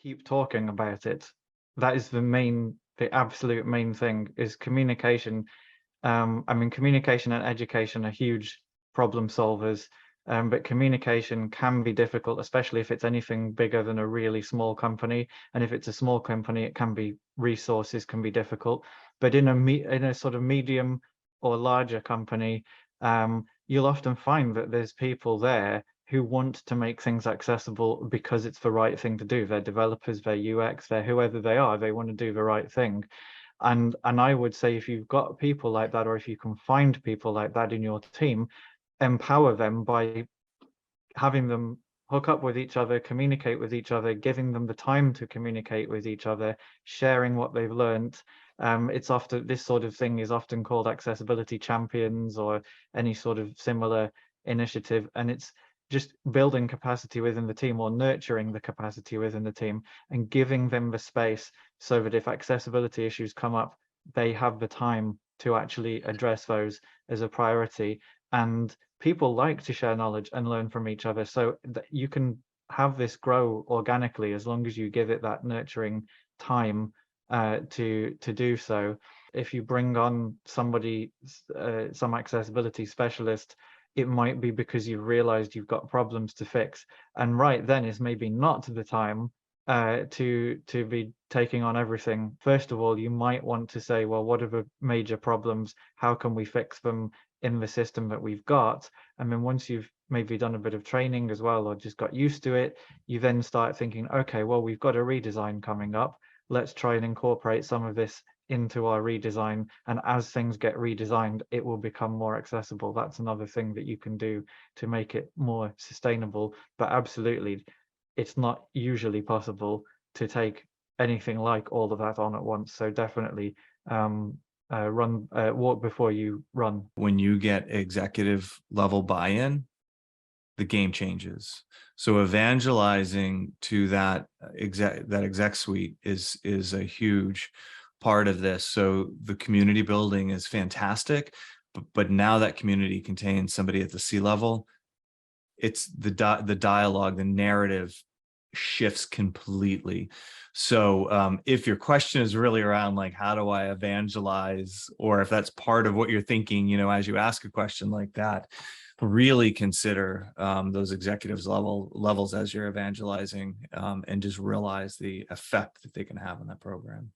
keep talking about it. That is the absolute main thing is communication. I mean, communication and education are huge problem solvers, but communication can be difficult, especially if it's anything bigger than a really small company. And if it's a small company, it can be resources can be difficult. But in a sort of medium or larger company, you'll often find that there's people there who want to make things accessible because it's the right thing to do. They're developers, they're UX, they're whoever they are, they want to do the right thing. And I would say if you've got people like that, or if you can find people like that in your team, empower them by having them hook up with each other, communicate with each other, giving them the time to communicate with each other, sharing what they've learned. It's often, this sort of thing is often called accessibility champions or any sort of similar initiative, and it's just building capacity within the team or nurturing the capacity within the team and giving them the space so that if accessibility issues come up, they have the time to actually address those as a priority. And people like to share knowledge and learn from each other, so that you can have this grow organically as long as you give it that nurturing time to do so. If you bring on somebody, some accessibility specialist, it might be because you've realized you've got problems to fix, and right then is maybe not the time to be taking on everything. First of all, you might want to say, well, what are the major problems? How can we fix them in the system that we've got? And then once you've maybe done a bit of training as well, or just got used to it, you then start thinking, okay, well, we've got a redesign coming up. Let's try and incorporate some of this into our redesign, and as things get redesigned, it will become more accessible. That's another thing that you can do to make it more sustainable. But absolutely, it's not usually possible to take anything like all of that on at once. So definitely walk before you run. When you get executive level buy-in, the game changes. So evangelizing to that exec suite is a huge part of this. So the community building is fantastic, but now that community contains somebody at the C-level, it's the dialogue, the narrative shifts completely. So if your question is really around like, how do I evangelize, or if that's part of what you're thinking, as you ask a question like that, really consider those executives levels as you're evangelizing, and just realize the effect that they can have on that program.